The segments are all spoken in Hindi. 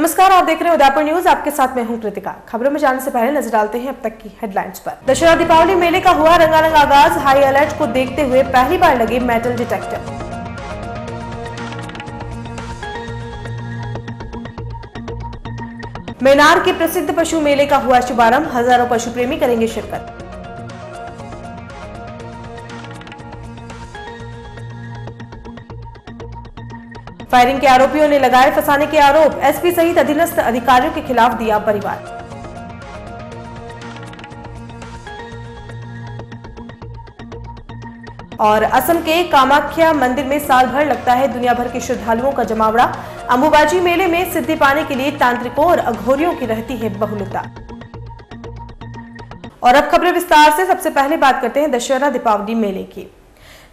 नमस्कार, आप देख रहे हैं उदयपुर न्यूज। आपके साथ मैं हूं कृतिका। खबरों में जाने से पहले नजर डालते हैं अब तक की हेडलाइंस पर। दशहरा दीपावली मेले का हुआ रंगारंग आगाज। हाई अलर्ट को देखते हुए पहली बार लगे मेटल डिटेक्टर। मेनार के प्रसिद्ध पशु मेले का हुआ शुभारंभ। हजारों पशु प्रेमी करेंगे शिरकत। फायरिंग के आरोपियों ने लगाए फंसाने के आरोप। एसपी सहित अधीनस्थ अधिकारियों के खिलाफ दिया परिवार। और असम के कामाख्या मंदिर में साल भर लगता है दुनिया भर के श्रद्धालुओं का जमावड़ा। अंबुबाची मेले में सिद्धि पाने के लिए तांत्रिकों और अघोरियों की रहती है बहुलता। और अब खबरें विस्तार से। सबसे पहले बात करते हैं दशहरा दीपावली मेले की।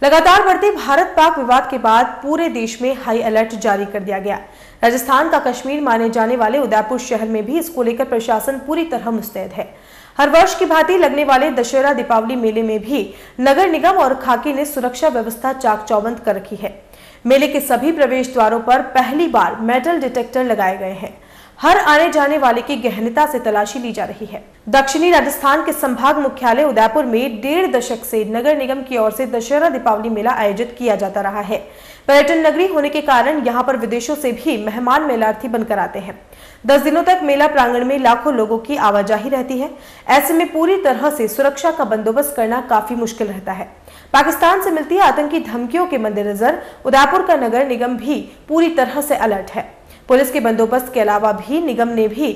लगातार बढ़ते भारत पाक विवाद के बाद पूरे देश में हाई अलर्ट जारी कर दिया गया। राजस्थान का कश्मीर माने जाने वाले उदयपुर शहर में भी इसको लेकर प्रशासन पूरी तरह मुस्तैद है। हर वर्ष की भांति लगने वाले दशहरा दीपावली मेले में भी नगर निगम और खाकी ने सुरक्षा व्यवस्था चाक चौबंद कर रखी है। मेले के सभी प्रवेश द्वारों पर पहली बार मेटल डिटेक्टर लगाए गए हैं। हर आने जाने वाले की गहनता से तलाशी ली जा रही है। दक्षिणी राजस्थान के संभाग मुख्यालय उदयपुर में 1.5 दशक से नगर निगम की ओर से दशहरा दीपावली मेला आयोजित किया जाता रहा है। पर्यटन नगरी होने के कारण यहाँ पर विदेशों से भी मेहमान मेलार्थी बनकर आते हैं। 10 दिनों तक मेला प्रांगण में लाखों लोगों की आवाजाही रहती है। ऐसे में पूरी तरह से सुरक्षा का बंदोबस्त करना काफी मुश्किल रहता है। पाकिस्तान से मिलती आतंकी धमकियों के मद्देनजर उदयपुर का नगर निगम भी पूरी तरह से अलर्ट है। पुलिस के बंदोबस्त के अलावा भी निगम ने भी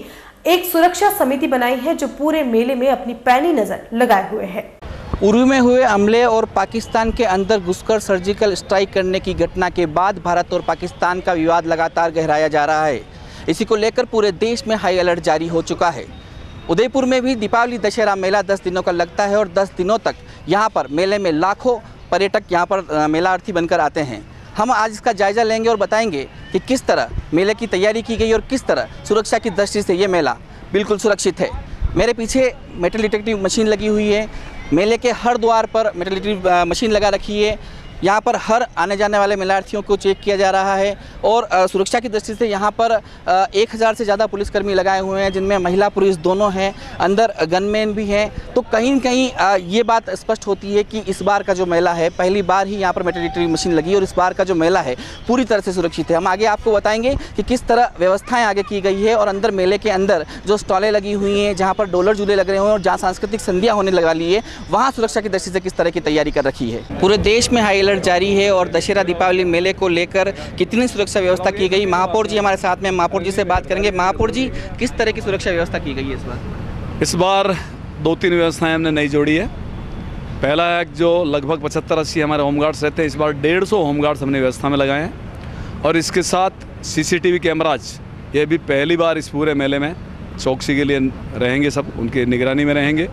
एक सुरक्षा समिति बनाई है जो पूरे मेले में अपनी पैनी नजर लगाए हुए है। उरी में हुए हमले और पाकिस्तान के अंदर घुसकर सर्जिकल स्ट्राइक करने की घटना के बाद भारत और पाकिस्तान का विवाद लगातार गहराया जा रहा है। इसी को लेकर पूरे देश में हाई अलर्ट जारी हो चुका है। उदयपुर में भी दीपावली दशहरा मेला 10 दिनों का लगता है और 10 दिनों तक यहाँ पर मेले में लाखों पर्यटक यहाँ पर मेलार्थी बनकर आते हैं। हम आज इसका जायजा लेंगे और बताएंगे कि किस तरह मेले की तैयारी की गई और किस तरह सुरक्षा की दृष्टि से ये मेला बिल्कुल सुरक्षित है। मेरे पीछे मेटल डिटेक्टिव मशीन लगी हुई है। मेले के हर द्वार पर मेटल डिटेक्टिव मशीन लगा रखी है। यहाँ पर हर आने जाने वाले मेलार्थियों को चेक किया जा रहा है और सुरक्षा की दृष्टि से यहाँ पर 1000 से ज़्यादा पुलिसकर्मी लगाए हुए हैं, जिनमें महिला पुरुष दोनों हैं, अंदर गनमैन भी हैं। तो कहीं न कहीं ये बात स्पष्ट होती है कि इस बार का जो मेला है, पहली बार ही यहाँ पर मेटल डिटेक्टिव मशीन लगी और इस बार का जो मेला है पूरी तरह से सुरक्षित है। हम आगे आपको बताएंगे कि किस तरह व्यवस्थाएँ आगे की गई है और अंदर मेले के अंदर जो स्टॉलें लगी हुई हैं, जहाँ पर डोलर झूले लग रहे हैं और जहाँ सांस्कृतिक संध्या होने लगा ली है, वहाँ सुरक्षा की दृष्टि से किस तरह की तैयारी कर रखी है। पूरे देश में हाई जारी है और दशहरा दीपावली मेले को लेकर कितनी सुरक्षा व्यवस्था की गई, महापौर जी हमारे साथ में, महापौर जी से बात करेंगे। महापौर जी, किस तरह की सुरक्षा व्यवस्था की गई है इस बार? इस बार 2-3 व्यवस्थाएं हमने नई जोड़ी है। पहला है जो लगभग 75-80 हमारे होमगार्ड्स रहते हैं, इस बार 150 होमगार्ड्स हमने व्यवस्था में लगाए हैं और इसके साथ CCTV कैमराज ये भी पहली बार इस पूरे मेले में चौकसी के लिए रहेंगे, सब उनकी निगरानी में रहेंगे।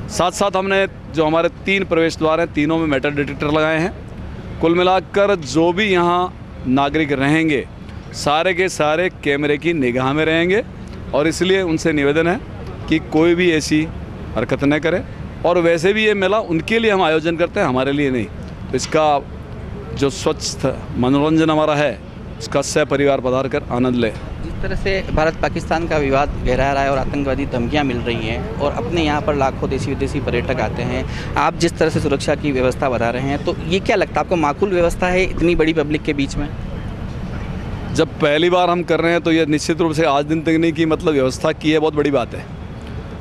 साथ साथ हमने जो हमारे 3 प्रवेश द्वार हैं, तीनों में मेटल डिटेक्टर लगाए हैं। कुल मिलाकर जो भी यहाँ नागरिक रहेंगे सारे के सारे कैमरे की निगाह में रहेंगे और इसलिए उनसे निवेदन है कि कोई भी ऐसी हरकत न करे। और वैसे भी ये मेला उनके लिए हम आयोजन करते हैं, हमारे लिए नहीं। तो इसका जो स्वच्छ मनोरंजन हमारा है उसका सपरिवार पधार कर आनंद ले। जिस तरह से भारत पाकिस्तान का विवाद गहरा रहा है और आतंकवादी धमकियां मिल रही हैं और अपने यहाँ पर लाखों देशी विदेशी पर्यटक आते हैं, आप जिस तरह से सुरक्षा की व्यवस्था बढ़ा रहे हैं, तो ये क्या लगता है आपको, माकूल व्यवस्था है इतनी बड़ी पब्लिक के बीच में? जब पहली बार हम कर रहे हैं तो ये निश्चित रूप से आज दिन तक नहीं की मतलब व्यवस्था की है, बहुत बड़ी बात है।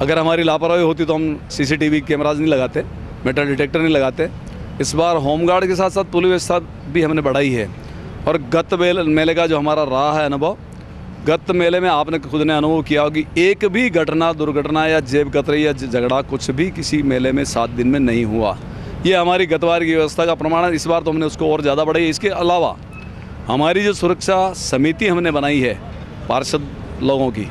अगर हमारी लापरवाही होती तो हम CCTV कैमराज नहीं लगाते, मेटल डिटेक्टर नहीं लगाते। इस बार होमगार्ड के साथ साथ पुलिस व्यवस्था भी हमने बढ़ाई है। और गत मेले का जो हमारा रहा है अनुभव, गत मेले में आपने खुद ने अनुभव किया हो कि एक भी घटना, दुर्घटना या जेब कतरी या झगड़ा कुछ भी किसी मेले में 7 दिन में नहीं हुआ। ये हमारी गतवार की व्यवस्था का प्रमाण है। इस बार तो हमने उसको और ज़्यादा बढ़ाई। इसके अलावा हमारी जो सुरक्षा समिति हमने बनाई है पार्षद लोगों की,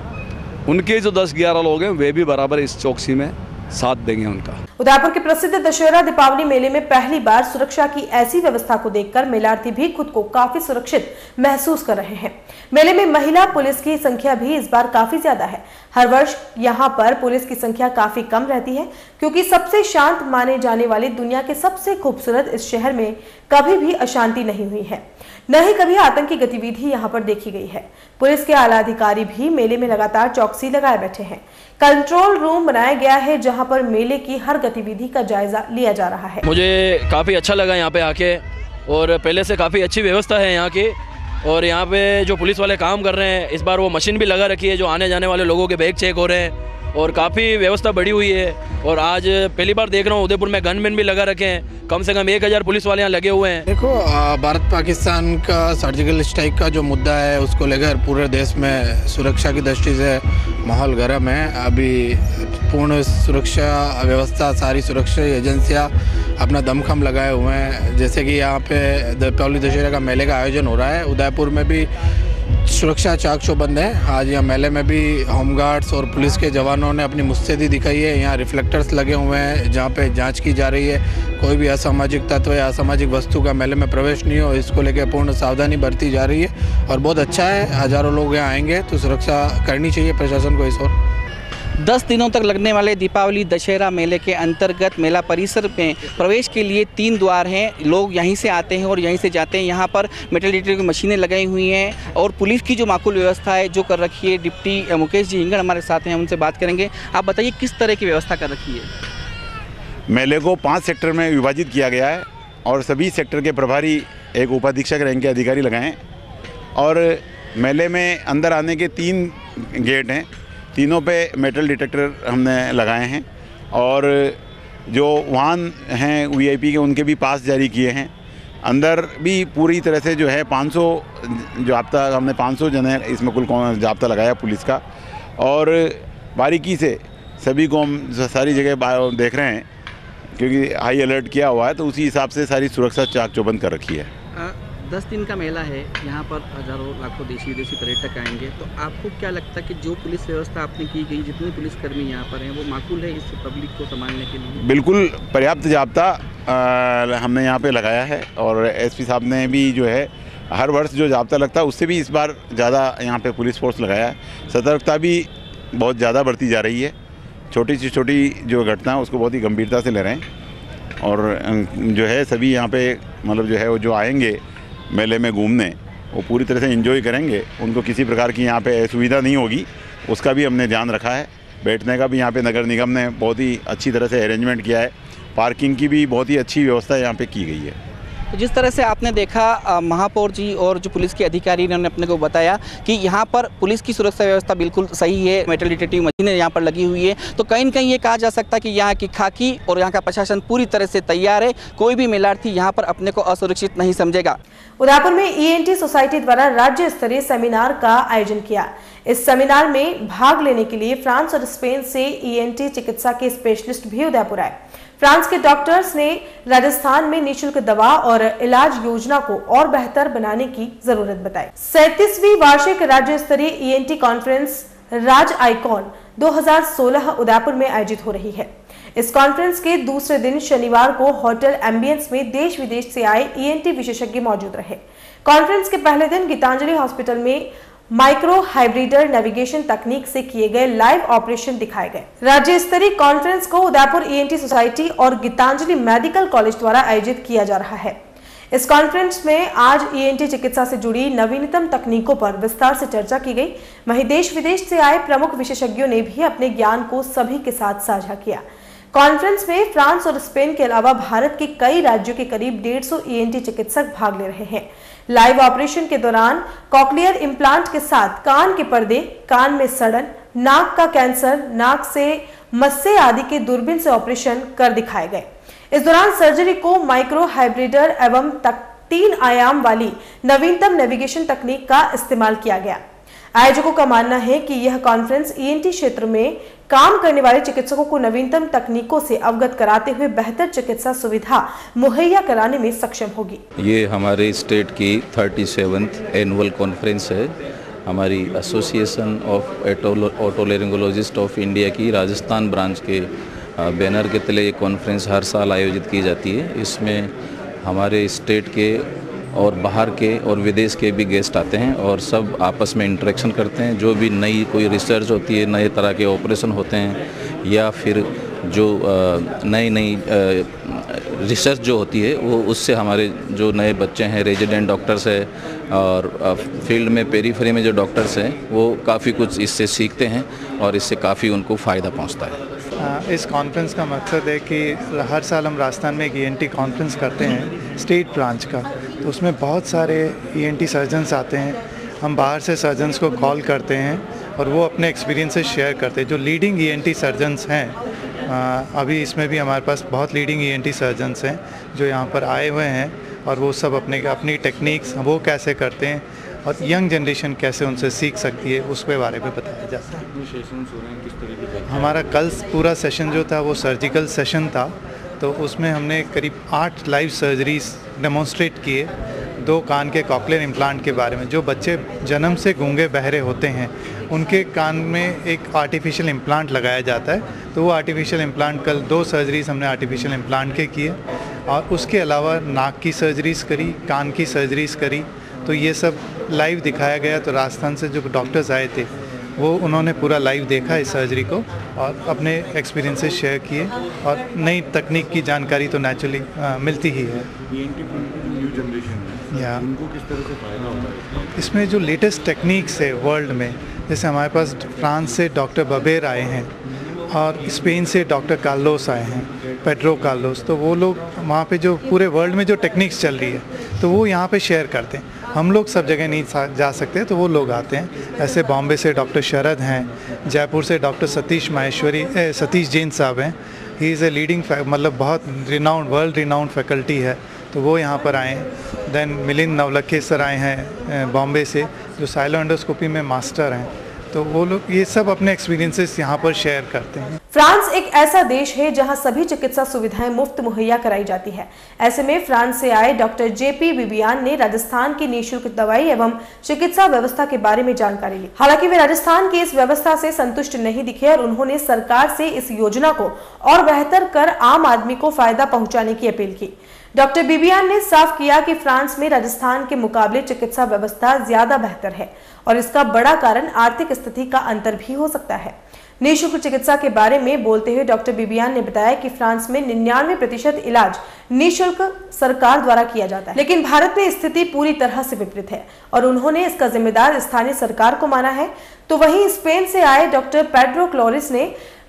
उनके जो 10-11 लोग हैं वे भी बराबर इस चौकसी में साथ देंगे उनका। उदयपुर के प्रसिद्ध दशहरा दीपावली मेले में पहली बार सुरक्षा की ऐसी व्यवस्था को देखकर मेलार्थी भी खुद को काफी सुरक्षित महसूस कर रहे हैं। मेले में महिला पुलिस की संख्या भी इस बार काफी ज्यादा है। हर वर्ष यहाँ पर पुलिस की संख्या काफी कम रहती है क्योंकि सबसे शांत माने जाने वाले दुनिया के सबसे खूबसूरत इस शहर में कभी भी अशांति नहीं हुई है। न ही कभी आतंकी गतिविधि यहां पर देखी गई है। पुलिस के आला अधिकारी भी मेले में लगातार चौकसी लगाए बैठे हैं। कंट्रोल रूम बनाया गया है जहां पर मेले की हर गतिविधि का जायजा लिया जा रहा है। मुझे काफ़ी अच्छा लगा यहाँ पे आके, और पहले से काफ़ी अच्छी व्यवस्था है यहाँ की। और यहाँ पे जो पुलिस वाले काम कर रहे हैं, इस बार वो मशीन भी लगा रखी है जो आने जाने वाले लोगों के बैग चेक हो रहे हैं, और काफ़ी व्यवस्था बढ़ी हुई है। और आज पहली बार देख रहा हूँ उदयपुर में गनमैन भी लगा रखे हैं, कम से कम 1000 पुलिस वाले यहाँ लगे हुए हैं। देखो, भारत पाकिस्तान का सर्जिकल स्ट्राइक का जो मुद्दा है उसको लेकर पूरे देश में सुरक्षा की दृष्टि से माहौल गर्म है। अभी पूर्ण सुरक्षा व्यवस्था, सारी सुरक्षा एजेंसियां अपना दमखम लगाए हुए हैं। जैसे कि यहाँ पे दीपावली दशहरा का मेले का आयोजन हो रहा है, उदयपुर में भी सुरक्षा चाक चौबंद है। आज यहाँ मेले में भी होमगार्ड्स और पुलिस के जवानों ने अपनी मुस्तैदी दिखाई है। यहाँ रिफ्लेक्टर्स लगे हुए हैं जहाँ पे जांच की जा रही है, कोई भी असामाजिक तत्व या असामाजिक वस्तु का मेले में प्रवेश नहीं हो, इसको लेकर पूर्ण सावधानी बरती जा रही है। और बहुत अच्छा है, हज़ारों लोग यहाँ आएंगे तो सुरक्षा करनी चाहिए प्रशासन को इस ओर। 10 दिनों तक लगने वाले दीपावली दशहरा मेले के अंतर्गत मेला परिसर में प्रवेश के लिए 3 द्वार हैं। लोग यहीं से आते हैं और यहीं से जाते हैं। यहाँ पर मेटल डिटेक्टर की मशीनें लगाई हुई हैं और पुलिस की जो माकूल व्यवस्था है जो कर रखी है। डिप्टी मुकेश जी हिंगड़ हमारे साथ हैं, उनसे बात करेंगे। आप बताइए किस तरह की व्यवस्था कर रखी है? मेले को 5 सेक्टर में विभाजित किया गया है और सभी सेक्टर के प्रभारी एक उपाधीक्षक रैंक के अधिकारी लगाए हैं। और मेले में अंदर आने के 3 गेट हैं, तीनों पे मेटल डिटेक्टर हमने लगाए हैं। और जो वाहन हैं वीआईपी के, उनके भी पास जारी किए हैं। अंदर भी पूरी तरह से जो है 500 जाब्ता, हमने 500 जने इसमें कुल जाब्ता लगाया पुलिस का। और बारीकी से सभी को हम सारी जगह देख रहे हैं क्योंकि हाई अलर्ट किया हुआ है, तो उसी हिसाब से सारी सुरक्षा चाक चौबंद कर रखी है। 10 दिन का मेला है, यहाँ पर हज़ारों लाखों देशी विदेशी पर्यटक आएंगे, तो आपको क्या लगता है कि जो पुलिस व्यवस्था आपने की गई, जितने पुलिसकर्मी यहाँ पर हैं, वो माकूल है इस पब्लिक को संभालने के लिए? बिल्कुल पर्याप्त जाब्ता हमने यहाँ पे लगाया है। और एसपी साहब ने भी जो है हर वर्ष जो जाब्ता लगता है उससे भी इस बार ज़्यादा यहाँ पे पुलिस फोर्स लगाया है। सतर्कता भी बहुत ज़्यादा बढ़ती जा रही है। छोटी से छोटी जो घटना है उसको बहुत ही गंभीरता से ले रहे हैं। और जो है सभी यहाँ पे मतलब जो है वो जो आएंगे मेले में घूमने, वो पूरी तरह से एंजॉय करेंगे। उनको किसी प्रकार की यहाँ पे असुविधा नहीं होगी, उसका भी हमने ध्यान रखा है। बैठने का भी यहाँ पे नगर निगम ने बहुत ही अच्छी तरह से अरेंजमेंट किया है। पार्किंग की भी बहुत ही अच्छी व्यवस्था यहाँ पे की गई है। तो जिस तरह से आपने देखा महापौर जी और जो पुलिस के अधिकारी ने अपने को बताया कि यहाँ पर पुलिस की सुरक्षा व्यवस्था बिल्कुल सही है। मेटल डिटेक्टिंग मशीनें यहाँ पर लगी हुई है, तो कहीं न कहीं ये कहा जा सकता है कि यहाँ की खाकी और यहाँ का प्रशासन पूरी तरह से तैयार है। कोई भी मेलार्थी यहाँ पर अपने को असुरक्षित नहीं समझेगा। उदयपुर में ईएनटी सोसाइटी द्वारा राज्य स्तरीय सेमिनार का आयोजन किया। इस सेमिनार में भाग लेने के लिए फ्रांस और स्पेन से ईएनटी चिकित्सा के स्पेशलिस्ट भी उदयपुर आए। फ्रांस के डॉक्टर्स ने राजस्थान में निःशुल्क दवा और इलाज योजना को और बेहतर बनाने की जरूरत बताई। 37वीं वार्षिक राज्य स्तरीय ईएनटी कॉन्फ्रेंस राज आइकॉन 2016 उदयपुर में आयोजित हो रही है। इस कॉन्फ्रेंस के दूसरे दिन शनिवार को होटल एम्बियंस में देश विदेश से आए ईएनटी विशेषज्ञ मौजूद रहे। कॉन्फ्रेंस के पहले दिन गीतांजलि हॉस्पिटल में माइक्रो हाइब्रिडर नेविगेशन तकनीक से किए गए लाइव ऑपरेशन दिखाए गए। राज्य स्तरीय कॉन्फ्रेंस को उदयपुर ईएनटी सोसाइटी और गीतांजलि मेडिकल कॉलेज द्वारा आयोजित किया जा रहा है। इस कॉन्फ्रेंस में आज ईएनटी चिकित्सा से जुड़ी नवीनतम तकनीकों पर विस्तार से चर्चा की गई। वहीं देश विदेश से आए प्रमुख विशेषज्ञों ने भी अपने ज्ञान को सभी के साथ साझा किया। कॉन्फ्रेंस में फ्रांस और स्पेन के अलावा भारत के कई राज्यों के करीब 150 ईएनटी चिकित्सक भाग ले रहे हैं। लाइव ऑपरेशन के दौरान कॉक्लियर इम्प्लांट के साथ कान के पर्दे, कान में सड़न, नाक का कैंसर, नाक से मस्से आदि के दूरबीन से ऑपरेशन कर दिखाए गए। इस दौरान सर्जरी को माइक्रो हाइब्रिडर एवं 3 आयाम वाली नवीनतम नेविगेशन तकनीक का इस्तेमाल किया गया। आयोजकों का मानना है कि यह कॉन्फ्रेंस ईएनटी क्षेत्र में काम करने वाले चिकित्सकों को नवीनतम तकनीकों से अवगत कराते हुए बेहतर चिकित्सा सुविधा मुहैया कराने में सक्षम होगी। ये हमारे स्टेट की 37th एनुअल कॉन्फ्रेंस है। हमारी एसोसिएशन ऑफ ओटोलैरिंगोलॉजिस्ट ऑफ इंडिया की राजस्थान ब्रांच के बैनर के तले ये कॉन्फ्रेंस हर साल आयोजित की जाती है। इसमें हमारे स्टेट के और बाहर के और विदेश के भी गेस्ट आते हैं और सब आपस में इंटरेक्शन करते हैं। जो भी नई कोई रिसर्च होती है, नए तरह के ऑपरेशन होते हैं या फिर जो नई रिसर्च जो होती है वो उससे हमारे जो नए बच्चे हैं, रेजिडेंट डॉक्टर्स है और फील्ड में पेरीफेरी में जो डॉक्टर्स हैं वो काफ़ी कुछ इससे सीखते हैं और इससे काफ़ी उनको फ़ायदा पहुंचता है। इस कॉन्फ्रेंस का मकसद है कि हर साल हम राजस्थान में एक ENT कॉन्फ्रेंस करते हैं स्टेट ब्रांच का, तो उसमें बहुत सारे ENT सर्जन्स आते हैं। हम बाहर से सर्जन्स को कॉल करते हैं और वो अपने एक्सपीरियंसेस शेयर करते हैं। जो लीडिंग ENT सर्जन्स हैं, अभी इसमें भी हमारे पास बहुत लीडिंग ENT सर्जन्स हैं जो यहाँ पर आए हुए हैं और वो सब अपनी टेक्निक्स वो कैसे करते हैं और यंग जनरेशन कैसे उनसे सीख सकती है उसके बारे में बताया जाता है। हमारा कल पूरा सेशन जो था वो सर्जिकल सेशन था, तो उसमें हमने करीब 8 लाइव सर्जरीज डेमोन्स्ट्रेट किए। 2 कान के कॉक्लियर इम्प्लांट के बारे में, जो बच्चे जन्म से गूंगे बहरे होते हैं उनके कान में एक आर्टिफिशियल इम्प्लांट लगाया जाता है, तो वो आर्टिफिशियल इम्प्लांट कल 2 सर्जरीज हमने आर्टिफिशियल इम्प्लांट के किए और उसके अलावा नाक की सर्जरीज करी, कान की सर्जरीज करी। तो ये सब लाइव दिखाया गया। तो राजस्थान से जो डॉक्टर्स आए थे वो उन्होंने पूरा लाइव देखा इस सर्जरी को और अपने एक्सपीरियंसेस शेयर किए और नई तकनीक की जानकारी तो नेचुरली मिलती ही है। या उनको किस तरह से फायदा होता है इसमें? जो लेटेस्ट टेक्निक्स है वर्ल्ड में, जैसे हमारे पास फ्रांस से डॉक्टर बबेर आए हैं और स्पेन से डॉक्टर कार्लोस आए हैं, पेड्रो कार्लोस, तो वो लोग वहाँ पे जो पूरे वर्ल्ड में जो टेक्निक्स चल रही है तो वो यहाँ पे शेयर करते हैं। हम लोग सब जगह नहीं जा सकते तो वो लोग आते हैं। ऐसे बॉम्बे से डॉक्टर शरद हैं, जयपुर से डॉक्टर सतीश जैन साहब हैं। ही इज़ ए लीडिंग मतलब बहुत रिनाउंड वर्ल्ड रिनाउंड फैकल्टी है, तो वो यहाँ पर आए हैं। देन मिलिंद नवलखे सर आए हैं बॉम्बे से, जो साइलो एंडोस्कोपी में मास्टर हैं, तो वो लोग ये सब अपने एक्सपीरियंसेस यहाँ पर शेयर करते हैं। फ्रांस एक ऐसा देश है जहां सभी चिकित्सा सुविधाएं मुफ्त मुहैया कराई जाती है। ऐसे में फ्रांस से आए डॉक्टर JP बिबियान ने राजस्थान की निःशुल्क दवाई एवं चिकित्सा व्यवस्था के बारे में जानकारी ली। हालांकि वे राजस्थान की इस व्यवस्था से संतुष्ट नहीं दिखे और उन्होंने सरकार से इस योजना को और बेहतर कर आम आदमी को फायदा पहुंचाने की अपील की। डॉक्टर बिबियान ने साफ किया कि फ्रांस में राजस्थान के मुकाबले चिकित्सा व्यवस्था ज्यादा बेहतर है और इसका बड़ा कारण आर्थिक स्थिति का अंतर भी हो सकता है। निःशुल्क चिकित्सा के बारे में बोलते हुए डॉक्टर बिबियान ने बताया कि फ्रांस में 99% इलाज निःशुल्क सरकार द्वारा किया जाता है, लेकिन भारत में स्थिति पूरी तरह से विपरीत है और उन्होंने इसका जिम्मेदार स्थानीय सरकार को माना है। तो वहीं स्पेन से आए डॉक्टर पेड्रो क्लोरिस ने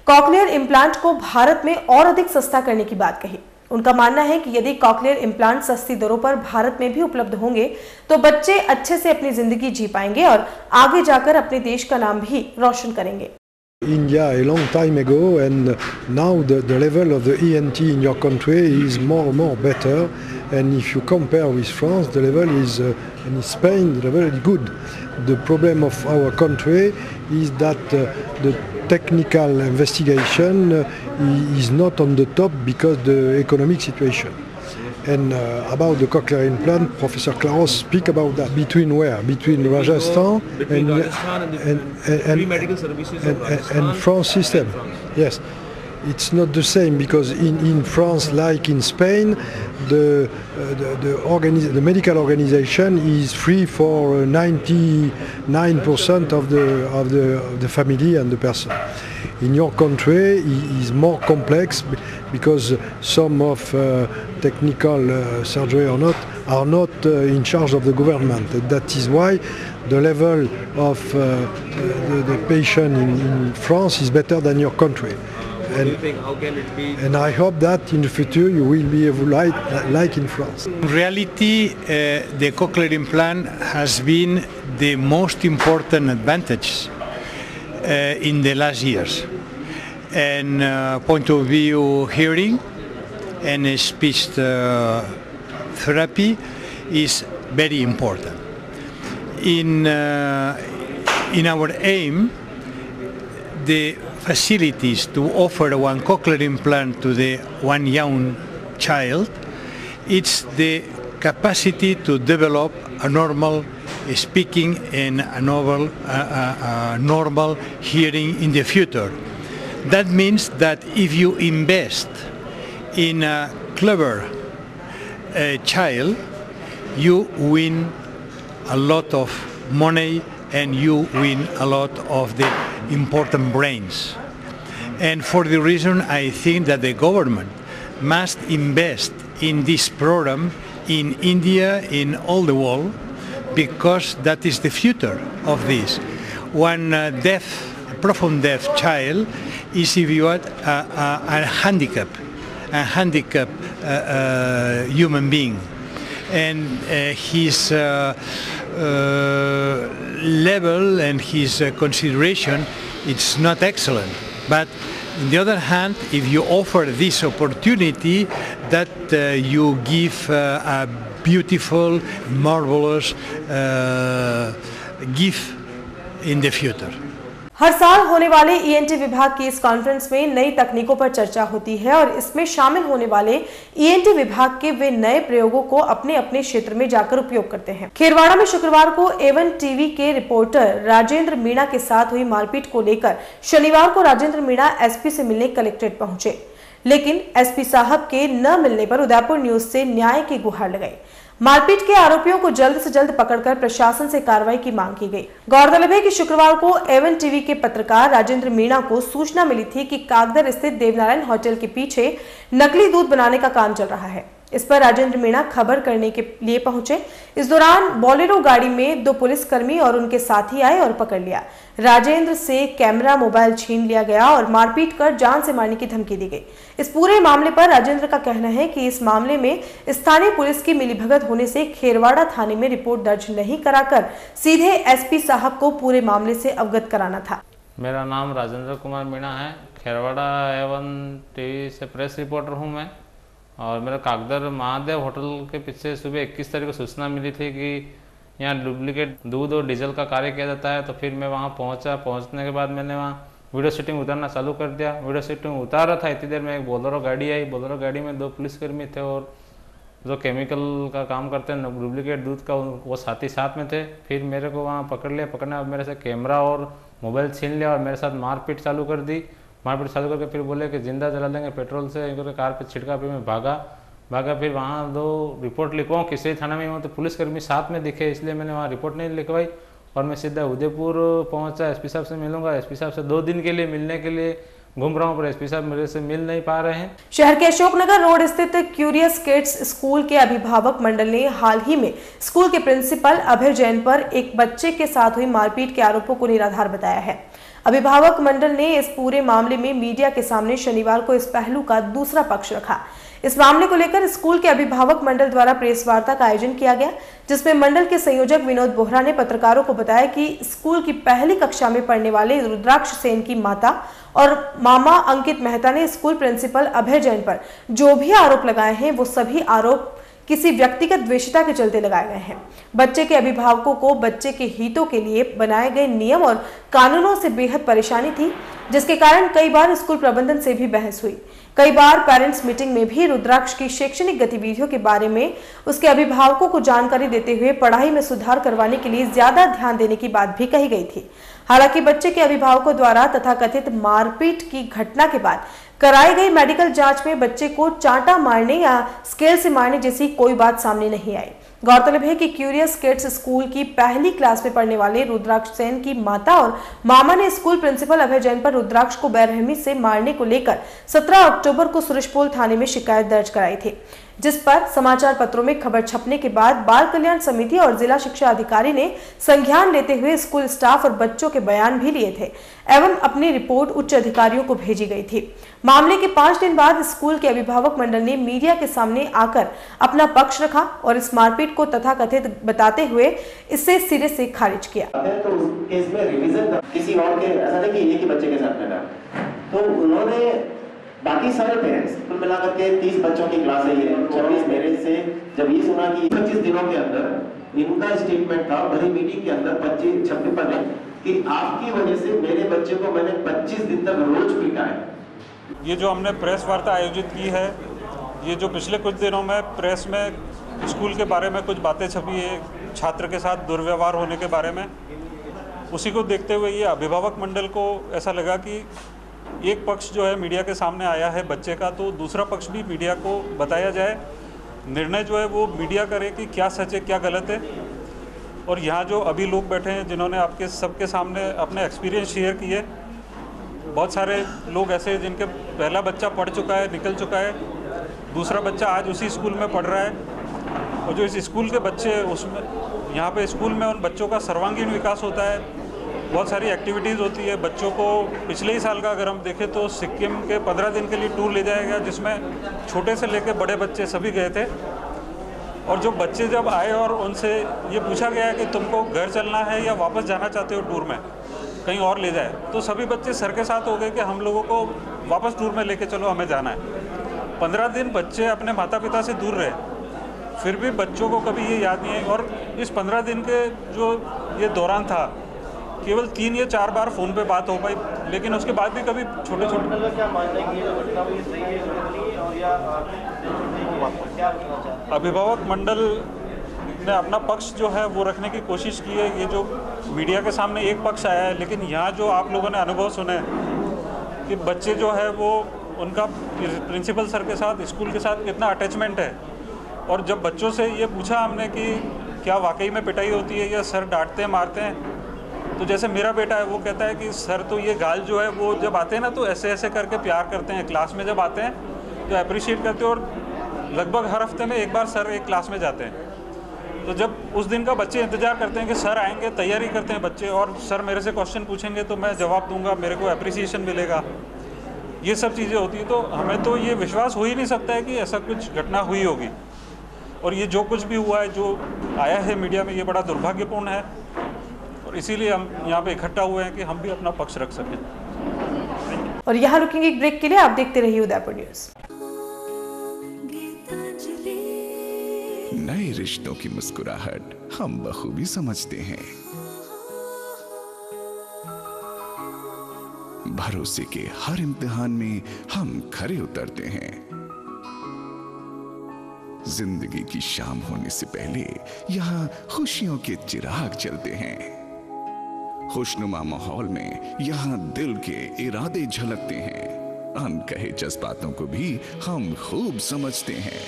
कॉक्लियर इम्प्लांट को भारत में और अधिक सस्ता करने की बात कही। उनका मानना है कि यदि कॉक्लियर इम्प्लांट सस्ती दरों पर भारत में भी उपलब्ध होंगे तो बच्चे अच्छे से अपनी जिंदगी जी पाएंगे और आगे जाकर अपने देश का नाम भी रोशन करेंगे। India a long time ago, and now the level of the ENT in your country is more and more better. And if you compare with France, the level is, and Spain, the level is good. The problem of our country is that the technical investigation is not on the top because the economic situation. And about the cochlear implant, Professor Claros speak about that. Between where? Between Rajasthan and medical services and France system. Yes, it's not the same because in France, like in Spain, the medical organization is free for 99% of the family and the person. In your country, it is more complex because some of technical surgery are not in charge of the government. That is why the level of the patient in France is better than your country. And, how can it be? And I hope that in the future you will be able like in France. In reality, the cochlear implant has been the most important advantage in the last years. And point of view hearing and speech therapy is very important. In our aim, the facilities to offer one cochlear implant to the one young child, it's the capacity to develop a normal speaking and a normal hearing in the future. That means that if you invest in a clever child, you win a lot of money and you win a lot of the important brains. And for the reason I think that the government must invest in this program in India, in all the world, because that is the future of this. One profound deaf child is, if you want, a handicap human being, and his level and his consideration, it's not excellent. But on the other hand, if you offer this opportunity, that you give a beautiful, marvelous gift in the future. हर साल होने वाले ईएनटी विभाग की इस कॉन्फ्रेंस में नई तकनीकों पर चर्चा होती है और इसमें शामिल होने वाले ईएनटी विभाग के वे नए प्रयोगों को अपने अपने क्षेत्र में जाकर उपयोग करते हैं। खेरवाड़ा में शुक्रवार को एवन टीवी के रिपोर्टर राजेंद्र मीणा के साथ हुई मारपीट को लेकर शनिवार को राजेंद्र मीणा एसपी से मिलने कलेक्ट्रेट पहुंचे, लेकिन एसपी साहब के न मिलने पर उदयपुर न्यूज से न्याय की गुहार लगाई। मारपीट के आरोपियों को जल्द से जल्द पकड़कर प्रशासन से कार्रवाई की मांग की गई। गौरतलब है कि शुक्रवार को एवन टीवी के पत्रकार राजेंद्र मीणा को सूचना मिली थी कि कागदर स्थित देवनारायण होटल के पीछे नकली दूध बनाने का काम चल रहा है। इस पर राजेंद्र मीणा खबर करने के लिए पहुंचे। इस दौरान बोलेरो गाड़ी में 2 पुलिसकर्मी और उनके साथी आए और पकड़ लिया। राजेंद्र से कैमरा, मोबाइल छीन लिया गया और मारपीट कर जान से मारने की धमकी दी गई। इस पूरे मामले पर राजेंद्र का कहना है कि इस मामले में स्थानीय पुलिस की मिलीभगत होने से खेरवाड़ा थाने में रिपोर्ट दर्ज नहीं कराकर सीधे एसपी साहब को पूरे मामले से अवगत कराना था। मेरा नाम राजेंद्र कुमार मीणा है। खेरवाड़ा एवन टीवी से प्रेस रिपोर्टर हूँ मैं, और मेरा कागदर महादेव होटल के पीछे सुबह 21 तारीख को सूचना मिली थी कि यहाँ डुप्लीकेट दूध और डीजल का कार्य किया जाता है। तो फिर मैं वहाँ पहुँचा। पहुँचने के बाद मैंने वहाँ वीडियो शूटिंग उतारना चालू कर दिया। वीडियो शूटिंग उतार रहा था, इतनी देर में एक बोलेरो गाड़ी आई। बोलेरो गाड़ी में 2 पुलिसकर्मी थे और जो केमिकल का काम करते हैं डुप्लीकेट दूध का, वो साथी साथ में थे। फिर मेरे को वहाँ पकड़ लिया। पकड़ने मेरे से कैमरा और मोबाइल छीन लिया और मेरे साथ मारपीट चालू कर दी। मारपीट चालू करके फिर बोले कि जिंदा जला देंगे पेट्रोल से, इनके कार पे छिड़का। फिर मैं भागा। फिर वहाँ 2 रिपोर्ट लिखवाऊँ किसी थाना में, वहाँ तो पुलिसकर्मी साथ में दिखे, इसलिए मैंने वहाँ रिपोर्ट नहीं लिखवाई और मैं सीधा उदयपुर पहुँचा। एसपी साहब से मिलूंगा। एसपी साहब से 2 दिन के लिए मिलने के लिए घूम रहा हूँ, पर एसपी साहब मेरे से मिल नहीं पा रहे हैं। शहर के अशोकनगर रोड स्थित क्यूरियस किड्स स्कूल के अभिभावक मंडल ने हाल ही में स्कूल के प्रिंसिपल अभय जैन पर एक बच्चे के साथ हुई मारपीट के आरोपों को निराधार बताया है। अभिभावक मंडल ने इस पूरे मामले में मीडिया के सामने शनिवार को इस पहलू का दूसरा पक्ष रखा। इस मामले को लेकर स्कूल के अभिभावक मंडल द्वारा प्रेस वार्ता का आयोजन किया गया, जिसमें मंडल के संयोजक विनोद बोहरा ने पत्रकारों को बताया कि स्कूल की पहली कक्षा में पढ़ने वाले रुद्राक्ष सेन की माता और मामा अंकित मेहता ने स्कूल प्रिंसिपल अभय जैन पर जो भी आरोप लगाए हैं वो सभी आरोप किसी व्यक्तिगत द्वेषता के चलते लगाए गए हैं। बच्चे के अभिभावकों को बच्चे के हितों के लिए बनाए गए नियम और कानूनों से बेहद परेशानी थी, जिसके कारण कई बार स्कूल प्रबंधन से भी बहस हुई। कई बार पेरेंट्स मीटिंग में भी रुद्राक्ष की शैक्षणिक गतिविधियों के बारे में उसके अभिभावकों को जानकारी देते हुए पढ़ाई में सुधार करवाने के लिए ज्यादा ध्यान देने की बात भी कही गई थी। हालांकि बच्चे के अभिभावकों द्वारा तथाकथित मारपीट की घटना के बाद कराई गई मेडिकल जांच में बच्चे को चांटा मारने या स्केल से मारने जैसी कोई बात सामने नहीं आई। गौरतलब है कि क्यूरियस किड्स स्कूल की पहली क्लास में पढ़ने वाले रुद्राक्ष सेन की माता और मामा ने स्कूल प्रिंसिपल अभय जैन पर रुद्राक्ष को बेरहमी से मारने को लेकर 17 अक्टूबर को सुरजपोल थाने में शिकायत दर्ज कराई थी, जिस पर समाचार पत्रों में खबर छपने के बाद बाल कल्याण समिति और जिला शिक्षा अधिकारी ने संज्ञान लेते हुए स्कूल स्टाफ और बच्चों के बयान भी लिए थे एवं अपनी रिपोर्ट उच्च अधिकारियों को भेजी गई थी। मामले के 5 दिन बाद स्कूल के अभिभावक मंडल ने मीडिया के सामने आकर अपना पक्ष रखा और इस मारपीट को तथाकथित बताते हुए इसे सिरे से खारिज किया। तो उस केस में रिवीजन किसी और के ऐसा नहीं कि एक ही बच्चे के साथ लगा, तो उन्होंने बाकी सारे पेरेंट्स कुल मिलाकर के 30 बच्चों की क्लास है ये 26 मेरे से जब ये सुना कि 25 दिनों के अंदर इनका स्टेटमेंट था भरी मीटिंग के अंदर 26 पर कि आपकी वजह से मेरे बच्चे को मैंने 25 दिन तक रोज पीटा है। ये जो हमने प्रेस वार्ता आयोजित की है, ये जो पिछले कुछ दिनों में प्रेस में स्कूल के बारे में कुछ बातें छपी है, छात्र के साथ दुर्व्यवहार होने के बारे में, उसी को देखते हुए ये अभिभावक मंडल को ऐसा लगा कि एक पक्ष जो है मीडिया के सामने आया है बच्चे का, तो दूसरा पक्ष भी मीडिया को बताया जाए। निर्णय जो है वो मीडिया करे कि क्या सच है क्या गलत है। और यहाँ जो अभी लोग बैठे हैं जिन्होंने आपके सबके सामने अपने एक्सपीरियंस शेयर किए, बहुत सारे लोग ऐसे जिनके पहला बच्चा पढ़ चुका है, निकल चुका है, दूसरा बच्चा आज उसी स्कूल में पढ़ रहा है और जो इस स्कूल के बच्चे उसमें यहाँ पे स्कूल में उन बच्चों का सर्वांगीण विकास होता है। बहुत सारी एक्टिविटीज़ होती है। बच्चों को पिछले ही साल का अगर हम देखें तो सिक्किम के 15 दिन के लिए टूर ले जाया गया, जिसमें छोटे से लेकर बड़े बच्चे सभी गए थे। और जो बच्चे जब आए और उनसे ये पूछा गया कि तुमको घर चलना है या वापस जाना चाहते हो टूर में, कहीं और ले जाए, तो सभी बच्चे सर के साथ हो गए कि हम लोगों को वापस टूर में लेके चलो, हमें जाना है। 15 दिन बच्चे अपने माता पिता से दूर रहे, फिर भी बच्चों को कभी ये याद नहीं है। और इस 15 दिन के जो ये दौरान था, केवल 3 या 4 बार फ़ोन पे बात हो पाई, लेकिन उसके बाद भी कभी छोटे छोटे अभिभावक मंडल ने अपना पक्ष जो है वो रखने की कोशिश की है। ये जो मीडिया के सामने एक पक्ष आया है, लेकिन यहाँ जो आप लोगों ने अनुभव सुने कि बच्चे जो है वो उनका प्रिंसिपल सर के साथ, स्कूल के साथ कितना अटैचमेंट है। और जब बच्चों से ये पूछा हमने कि क्या वाकई में पिटाई होती है या सर डांटते हैं मारते हैं, तो जैसे मेरा बेटा है वो कहता है कि सर तो ये गाल जो है वो जब आते हैं ना तो ऐसे ऐसे करके प्यार करते हैं, क्लास में जब आते हैं तो अप्रिशिएट करते हैं, और लगभग हर हफ्ते में एक बार सर एक क्लास में जाते हैं। तो जब उस दिन का बच्चे इंतज़ार करते हैं कि सर आएंगे, तैयारी करते हैं बच्चे, और सर मेरे से क्वेश्चन पूछेंगे तो मैं जवाब दूंगा, मेरे को अप्रिसिएशन मिलेगा, ये सब चीज़ें होती हैं। तो हमें तो ये विश्वास हो ही नहीं सकता है कि ऐसा कुछ घटना हुई होगी। और ये जो कुछ भी हुआ है, जो आया है मीडिया में, ये बड़ा दुर्भाग्यपूर्ण है, और इसीलिए हम यहाँ पे इकट्ठा हुए हैं कि हम भी अपना पक्ष रख सकें। और यहाँ रुकेंगे एक ब्रेक के लिए, आप देखते रहिए उदयपुर न्यूज़। नए रिश्तों की मुस्कुराहट हम बखूबी समझते हैं। भरोसे के हर इम्तिहान में हम खरे उतरते हैं। जिंदगी की शाम होने से पहले यहाँ खुशियों के चिराग जलते हैं। खुशनुमा माहौल में यहाँ दिल के इरादे झलकते हैं। अनकहे जज्बातों को भी हम खूब समझते हैं।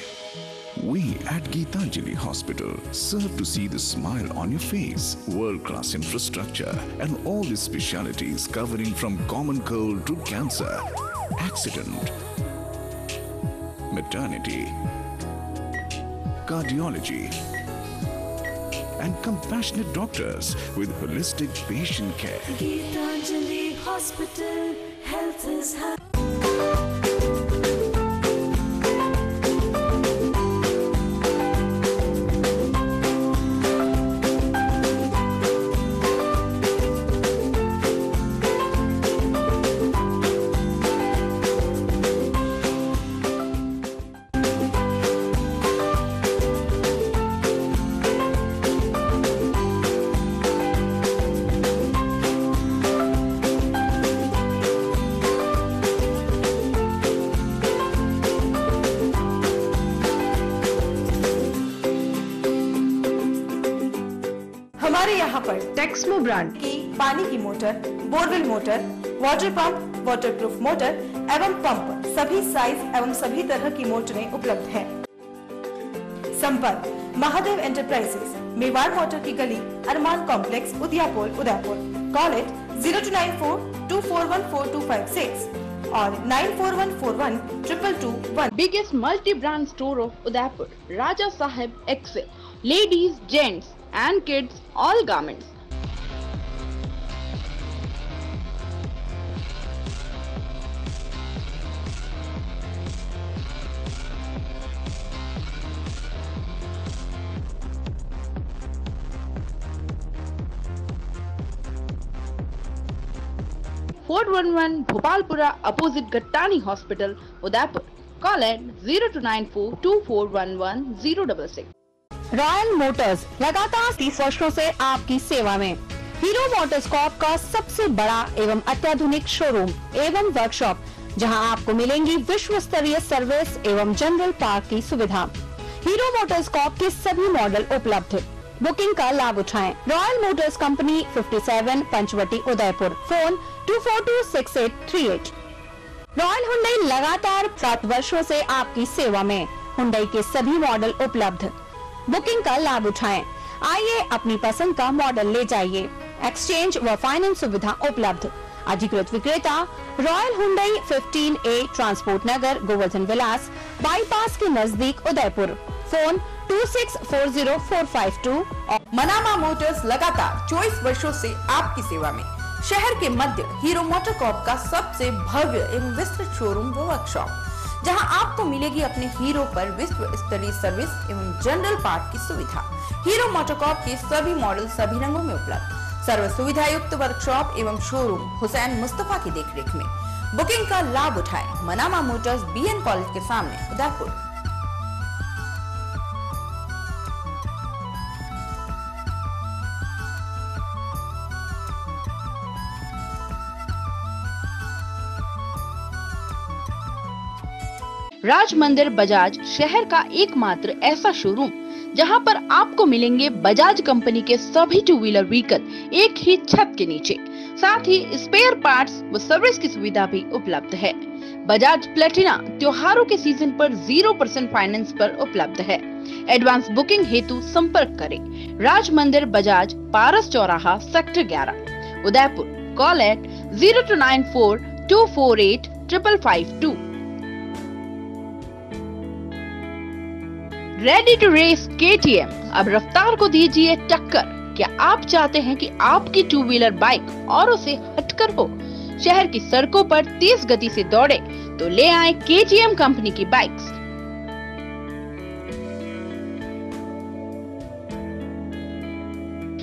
We at Geetanjali Hospital serve to see the smile on your face. World-class infrastructure and all the specialties covering from common cold to cancer, accident, maternity, cardiology, and compassionate doctors with holistic patient care. Geetanjali Hospital, health is high. हमारे यहाँ पर टेक्समो ब्रांड की पानी की motor, borewell motor, water pump, waterproof motor एवं पंप सभी साइज एवं सभी तरह की मोटरें उपलब्ध हैं। संपर्क महादेव एंटरप्राइजेस, मेवाड़ मोटर की गली, Arman complex, Udaipur, Udaipur. Call it 0294241426 और 9414122221। Biggest multi-brand store of Udaipur, Raja Sahib Excel, ladies, gents and kids, all garments. Fort 11 Bhopalpura opposite Gattani Hospital, Udaipur. Call at 029424111066. Royal Motors लगातार 30 वर्षों से आपकी सेवा में। हीरो मोटर्सकॉर्प का सबसे बड़ा एवं अत्याधुनिक शोरूम एवं वर्कशॉप, जहां आपको मिलेंगी विश्व स्तरीय सर्विस एवं जनरल पार्क की सुविधा। हीरो मोटर्सकॉर्प के सभी मॉडल उपलब्ध। बुकिंग का लाभ उठाएं। Royal Motors company 57 Panchavati, Udaipur. Phone 24268838। Royal Hyundai लगातार 7 वर्षों से आपकी सेवा में। हुंडई के सभी मॉडल उपलब्ध। बुकिंग का लाभ उठाएं। आइए अपनी पसंद का मॉडल ले जाइए। एक्सचेंज व फाइनेंस सुविधा उपलब्ध। अधिकृत विक्रेता रॉयल हुंडई 15A ट्रांसपोर्ट नगर, गोवर्धन विलास, बाईपास के नजदीक, उदयपुर। फोन 26404552। मनामा मोटर्स लगातार 24 वर्षों से आपकी सेवा में। शहर के मध्य हीरो मोटरकॉर्प का सबसे भव्य एवं विस्तृत शोरूम व वर्कशॉप, जहां आपको मिलेगी अपने हीरो पर विश्व स्तरीय सर्विस एवं जनरल पार्ट की सुविधा। हीरो मोटरकॉर्प के सभी मॉडल सभी रंगों में उपलब्ध। सर्व सुविधा युक्त वर्कशॉप एवं शोरूम हुसैन मुस्तफा की देखरेख में। बुकिंग का लाभ उठाएं। मनामा मोटर्स BN कॉलेज के सामने, उदयपुर। राज मंदिर बजाज शहर का एकमात्र ऐसा शोरूम जहां पर आपको मिलेंगे बजाज कंपनी के सभी 2 व्हीलर व्हीकल एक ही छत के नीचे। साथ ही स्पेयर पार्ट्स व सर्विस की सुविधा भी उपलब्ध है। बजाज प्लेटिना त्योहारों के सीजन पर 0% फाइनेंस पर उपलब्ध है। एडवांस बुकिंग हेतु संपर्क करें। राज मंदिर बजाज, पारस चौराहा, sector 11, Udaipur. Call at 0294 248 5552। Ready to race KTM, अब रफ्तार को दीजिए टक्कर। क्या आप चाहते हैं कि आपकी 2 व्हीलर बाइक औरों से हटकर हो, शहर की सड़कों पर तेज गति से दौड़े, तो ले आए KTM कंपनी की बाइक्स।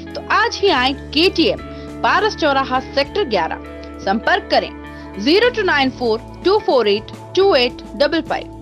तो आज ही आए KTM, पारस चौराहा, सेक्टर 11। संपर्क करें 0294 248 2855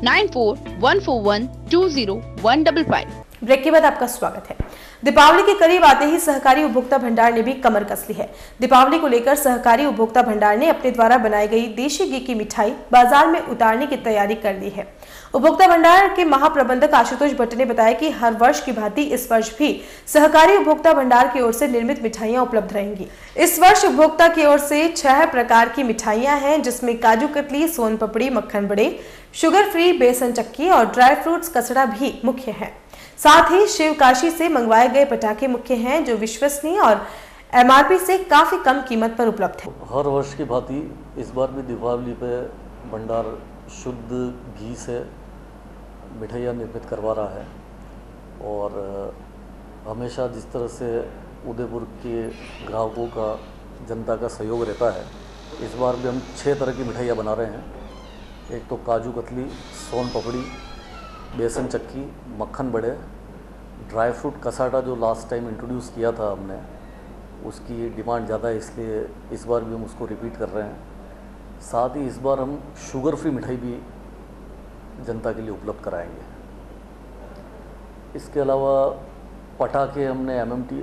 9414120155। ब्रेक के बाद आपका स्वागत है। दीपावली के करीब आते ही सहकारी उपभोक्ता भंडार ने भी कमर कस ली है। दीपावली को लेकर सहकारी उपभोक्ता भंडार ने अपने द्वारा बनाई गई देशी घी की मिठाई बाजार में उतारने की तैयारी कर ली है। उपभोक्ता भंडार के महाप्रबंधक आशुतोष भट्ट ने बताया कि हर वर्ष की भांति इस वर्ष भी सहकारी उपभोक्ता भंडार की ओर से निर्मित मिठाइयां उपलब्ध रहेंगी। इस वर्ष उपभोक्ता की ओर से 6 प्रकार की मिठाइयां हैं, जिसमें काजू कतली, सोन पपड़ी, मक्खन बड़े, शुगर फ्री, बेसन चक्की और ड्राई फ्रूट्स कचड़ा भी मुख्य है। साथ ही शिवकाशी से मंगवाए गए पटाखे मुख्य हैं, जो विश्वसनीय और MRP से काफी कम कीमत पर उपलब्ध है। हर वर्ष की भांति इस बार भी दीपावली पे भंडार शुद्ध घी से मिठाइयाँ निर्मित करवा रहा है। और हमेशा जिस तरह से उदयपुर के ग्राहकों का, जनता का सहयोग रहता है, इस बार भी हम 6 तरह की मिठाइयाँ बना रहे हैं। एक तो काजू कतली, सोन पपड़ी, बेसन चक्की, मक्खन बड़े, ड्राई फ्रूट कसाटा जो लास्ट टाइम इंट्रोड्यूस किया था हमने, उसकी डिमांड ज़्यादा है, इसलिए इस बार भी हम उसको रिपीट कर रहे हैं। साथ ही इस बार हम शुगर फ्री मिठाई भी जनता के लिए उपलब्ध कराएंगे। इसके अलावा पटाखे हमने MMT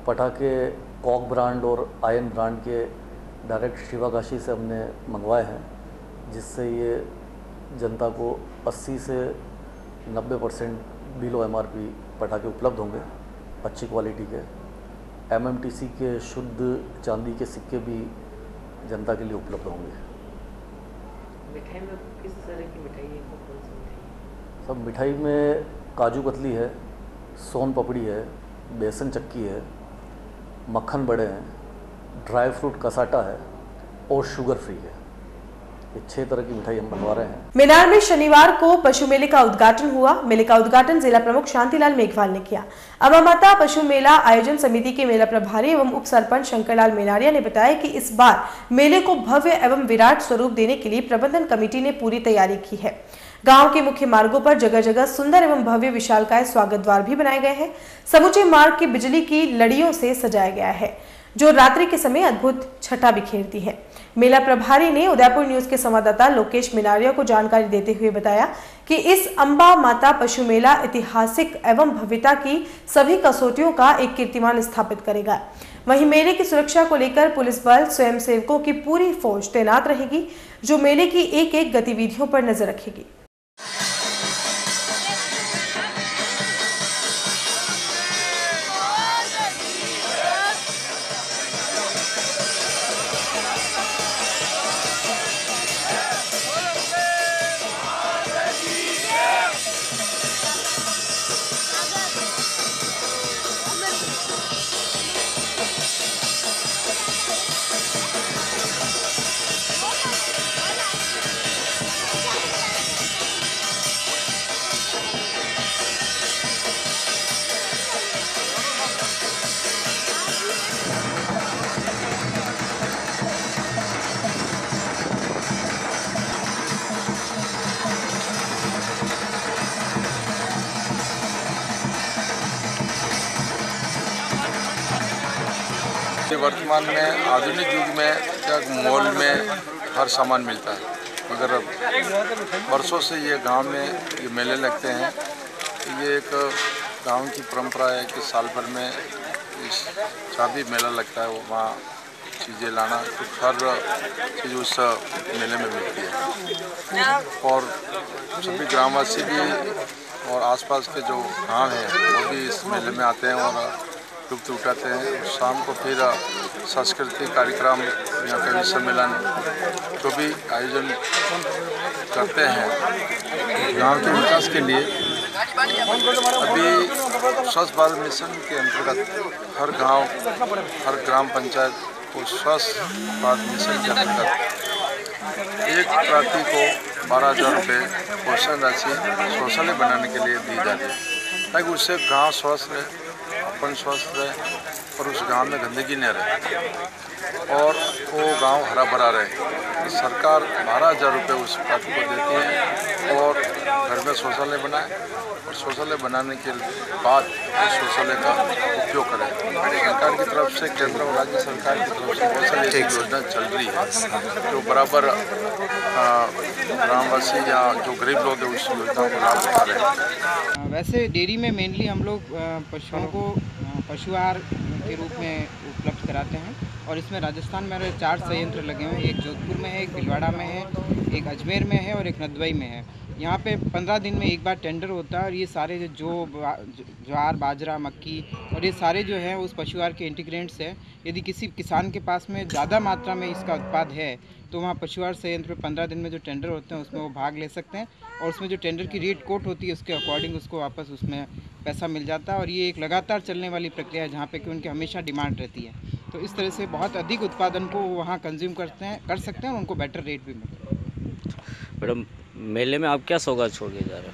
पटाखे कॉक ब्रांड और आयन ब्रांड के डायरेक्ट शिवकाशी से हमने मंगवाए हैं, जिससे ये जनता को 80 से 90% बिलो MRP पटाखे उपलब्ध होंगे, अच्छी क्वालिटी के। MMTC के शुद्ध चांदी के सिक्के भी जनता के लिए उपलब्ध होंगे। मिठाई में किस तरह की मिठाई है? सब मिठाई में काजू कतली है, सोन पपड़ी है, बेसन चक्की है, मक्खन बड़े हैं, ड्राई फ्रूट कसाटा है और शुगर फ्री है। ये 6 तरह की मिठाई हम बनवा रहे हैं। मेनार में शनिवार को पशु मेले का उद्घाटन हुआ। मेले का उद्घाटन जिला प्रमुख शांतिलाल मेघवाल ने किया। अमामाता पशु मेला आयोजन समिति के मेला प्रभारी एवं उप सरपंच शंकरलाल मेनारिया ने बताया कि इस बार मेले को भव्य एवं विराट स्वरूप देने के लिए प्रबंधन कमेटी ने पूरी तैयारी की है। गांव के मुख्य मार्गों पर जगह जगह सुंदर एवं भव्य विशालकाय स्वागत द्वार भी बनाए गए हैं। समूचे मार्ग की बिजली की लड़ियों से सजाया गया है, जो रात्रि के समय अद्भुत छटा बिखेरती है। मेला प्रभारी ने उदयपुर न्यूज के संवाददाता लोकेश मिनारिया को जानकारी देते हुए बताया कि इस अंबा माता पशु मेला ऐतिहासिक एवं भव्यता की सभी कसौटियों का एक कीर्तिमान स्थापित करेगा। वहीं मेले की सुरक्षा को लेकर पुलिस बल, स्वयंसेवकों की पूरी फौज तैनात रहेगी, जो मेले की एक एक गतिविधियों पर नजर रखेगी। वर्तमान में आधुनिक युग में मॉल में हर सामान मिलता है, मगर वर्षों से ये गांव में ये मेले लगते हैं। ये एक गांव की परंपरा है कि साल भर में इस शादी मेला लगता है, वो वहाँ चीज़ें लाना, कुछ हर चीज़ उस मेले में मिलती है। और सभी ग्रामवासी भी और आसपास के जो गांव हैं वो भी इस मेले में आते हैं और लुत्फ़ उठाते हैं। शाम को फिर सांस्कृतिक कार्यक्रम या कवि सम्मेलन जो भी आयोजन करते हैं गांव के विकास के लिए। अभी स्वच्छ भारत मिशन के अंतर्गत हर गांव, हर ग्राम पंचायत को स्वच्छ भारत मिशन के अंतर्गत एक प्रार्थी को 12,000 रुपये पोषण राशि शौचालय बनाने के लिए दी जाती है, ताकि उससे गांव स्वस्थ रहे, अपन स्वस्थ रहे और उस गांव में गंदगी न रहे और वो गांव हरा भरा रहे। सरकार 12,000 रुपये उस प्रार्थी को देती है और घर में शौचालय बनाए और शौचालय बनाने के बाद इस शौचालय का उपयोग करें। सरकार की तरफ से, केंद्र और राज्य सरकार की तरफ से बहुत सारी ऐसी योजना चल रही है जो बराबर ग्रामवासी या जो गरीब लोग हैं उस योजना को लाभ उठा रहे हैं। वैसे डेयरी में मेनली हम लोग पशुओं को पशु आहार के रूप में उपलब्ध कराते हैं और इसमें राजस्थान में 4 संयंत्र लगे हुए हैं। एक जोधपुर में है, एक भीलवाड़ा में है, एक अजमेर में है और एक नदवाई में है। यहाँ पे 15 दिन में एक बार टेंडर होता है और ये सारे जो ज्वार, बाजरा, मक्की और ये सारे जो हैं उस पशु आहार के इंटीग्रेंट्स हैं। यदि किसी किसान के पास में ज़्यादा मात्रा में इसका उत्पाद है तो वहाँ पशु आहार संयंत्र में 15 दिन में जो टेंडर होते हैं उसमें वो भाग ले सकते हैं और उसमें जो टेंडर की रेट कोट होती है उसके अकॉर्डिंग उसको वापस उसमें पैसा मिल जाता है। और ये एक लगातार चलने वाली प्रक्रिया है जहाँ पे कि उनकी हमेशा डिमांड रहती है। तो इस तरह से बहुत अधिक उत्पादन को वहाँ कंज्यूम कर सकते हैं और उनको बेटर रेट भी मिलता है। मैडम, मेले में आप क्या सौगात छोड़ के जा रहे हो?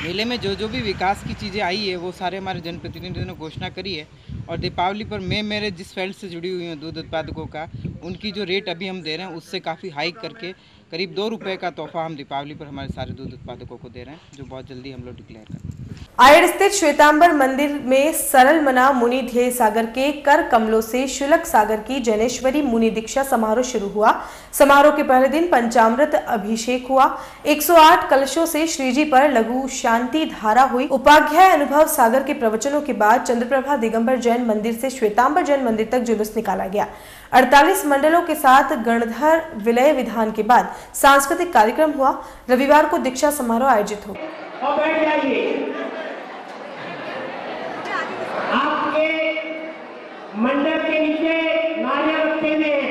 मेले में जो भी विकास की चीज़ें आई है वो सारे हमारे जनप्रतिनिधियों ने घोषणा करी है और दीपावली पर मैं मेरे जिस फील्ड से जुड़ी हुई हूँ दूध उत्पादकों का, उनकी जो रेट अभी हम दे रहे हैं उससे काफ़ी हाइक करके करीब 2 रुपये का तोहफा हम दीपावली पर हमारे सारे दूध उत्पादकों को दे रहे हैं, जो बहुत जल्दी हम लोग डिक्लेयर करें। आयड स्थित श्वेतांबर मंदिर में सरल मना मुनि ध्येय सागर के कर कमलों से शुल्क सागर की जैनेश्वरी मुनि दीक्षा समारोह शुरू हुआ। समारोह के पहले दिन पंचामृत अभिषेक हुआ। 108 कलशों से श्रीजी पर लघु शांति धारा हुई। उपाध्याय अनुभव सागर के प्रवचनों के बाद चंद्रप्रभा दिगंबर जैन मंदिर से श्वेतांबर जैन मंदिर तक जुलूस निकाला गया। 48 मंडलों के साथ गणधर विलय विधान के बाद सांस्कृतिक कार्यक्रम हुआ। रविवार को दीक्षा समारोह आयोजित हुआ। आपके मंडप के नीचे नारियल रखते हैं।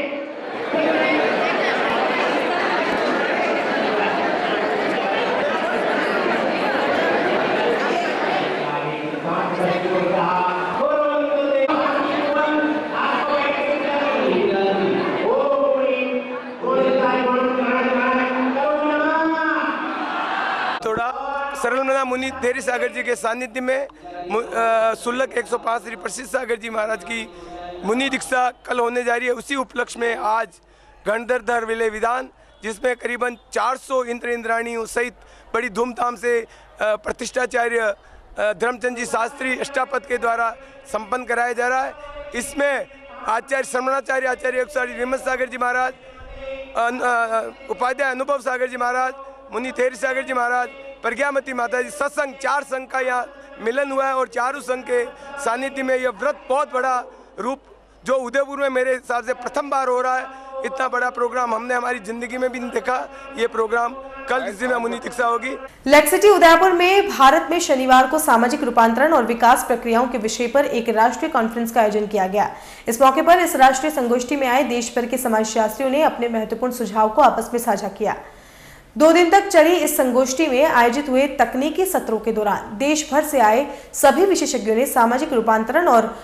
थोड़ा सरल मना मुनि ध्येय सागर जी के सानिध्य में शुल्क 105 श्री प्रसिद्ध सागर जी महाराज की मुनि दीक्षा कल होने जा रही है। उसी उपलक्ष्य में आज गणधर विलय विधान, जिसमें करीबन 400 इंद्र इंद्राणियों सहित बड़ी धूमधाम से प्रतिष्ठाचार्य धर्मचंद जी शास्त्री अष्टापद के द्वारा संपन्न कराया जा रहा है। इसमें आचार्य श्रमणाचार्य आचार्य विमल सागर जी महाराज, उपाध्याय अनुभव सागर जी महाराज, मुनि ध्येय सागर जी महाराज, प्रज्ञामती माता जी, सत्संग 4 संघ का यहाँ मिलन हुआ है और चारों संघ के सानिध्य में यह व्रत बहुत बड़ा रूप जो उदयपुर में मेरे हिसाब से प्रथम बार हो रहा है। इतना बड़ा प्रोग्राम हमने हमारी जिंदगी में भी नहीं देखा। ये प्रोग्राम कल जिसमें मुनि दीक्षा होगी। लेक सिटी उदयपुर में भारत में शनिवार को सामाजिक रूपांतरण और विकास प्रक्रियाओं के विषय पर एक राष्ट्रीय कॉन्फ्रेंस का आयोजन किया गया। इस मौके पर इस राष्ट्रीय संगोष्ठी में आए देश भर के समाजशास्त्रियों ने अपने महत्वपूर्ण सुझाव को आपस में साझा किया। 2 दिन तक चली इस संगोष्ठी में आयोजित हुए तकनीकी सत्रों के दौरान देश भर से आए सभी विशेषज्ञों ने सामाजिक रूपांतरण और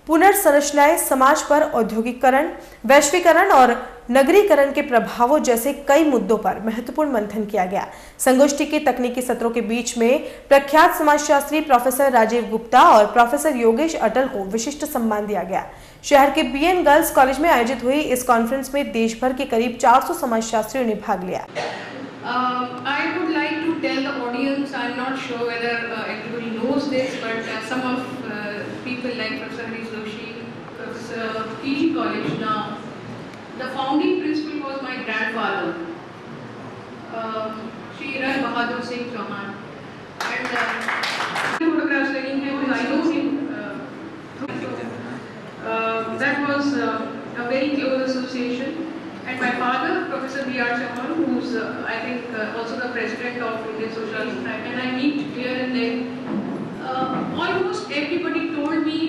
पुनर्संरचनाएं, समाज पर औद्योगिकरण, वैश्वीकरण और नगरीकरण के प्रभावों जैसे कई मुद्दों पर महत्वपूर्ण मंथन किया गया। संगोष्ठी के तकनीकी सत्रों के बीच में प्रख्यात समाजशास्त्री प्रोफेसर राजीव गुप्ता और प्रोफेसर योगेश अटल को विशिष्ट सम्मान दिया गया। शहर के बीएन गर्ल्स कॉलेज में आयोजित हुई इस कॉन्फ्रेंस में देश भर के करीब 400 समाजशास्त्रियों ने भाग लिया। I would like to tell the audience, I'm not sure whether everybody knows this, but some of people like Professor Harish Doshi, Professor PG college now. The founding principal was my grandfather, Shri Ran Bahadur Singh Chauhan, and photographs taken him because I know him. That was a very close association. And my father, Professor B.R. Chauhan, who's I think also the president of Indian Socialist Society, and I meet here and there. Almost everybody told me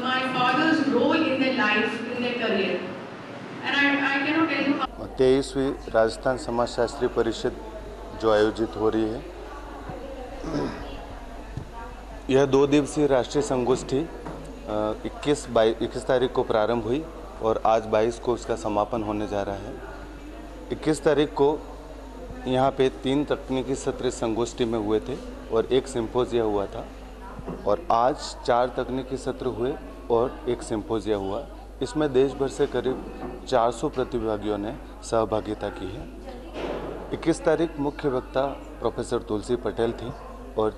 my father's role in their life, in their career, and I cannot tell you how. 23वीं Rajasthan समाजशास्त्री परिषद जो आयोजित हो रही है, यह 2 दिवसीय राष्ट्रीय संगोष्ठी 21 तारीख को प्रारंभ हुई और आज 22 को उसका समापन होने जा रहा है। 21 तारीख को यहाँ पे 3 तकनीकी सत्र संगोष्ठी में हुए थे और 1 सिंपोजिया हुआ था, और आज 4 तकनीकी सत्र हुए और 1 सिंपोजिया हुआ। इसमें देश भर से करीब 400 प्रतिभागियों ने सहभागिता की है। 21 तारीख मुख्य वक्ता प्रोफेसर तुलसी पटेल थी और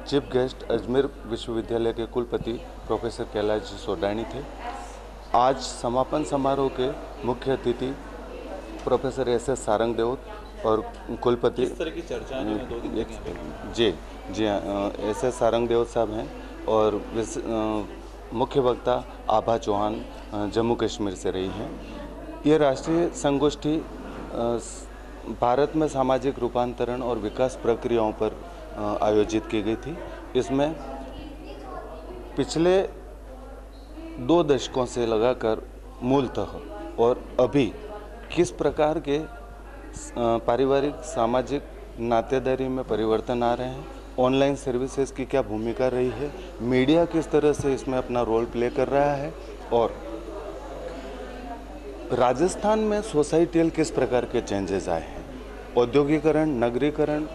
चीफ गेस्ट अजमेर विश्वविद्यालय के कुलपति प्रोफेसर कैलाश सोडानी थे। आज समापन समारोह के मुख्य अतिथि प्रोफेसर एस.एस. सारंगदेव और कुलपति किस तरह की चर्चा जी एस.एस. सारंगदेव साहब हैं, और मुख्य वक्ता आभा चौहान जम्मू कश्मीर से रही हैं। ये राष्ट्रीय संगोष्ठी भारत में सामाजिक रूपांतरण और विकास प्रक्रियाओं पर आयोजित की गई थी। इसमें पिछले 2 दशकों से लगाकर मूलतः और अभी किस प्रकार के पारिवारिक सामाजिक नातेदारी में परिवर्तन आ रहे हैं, ऑनलाइन सर्विसेज की क्या भूमिका रही है, मीडिया किस तरह से इसमें अपना रोल प्ले कर रहा है, और राजस्थान में सोसाइटियल किस प्रकार के चेंजेस आए हैं, औद्योगिकरण, नगरीकरण,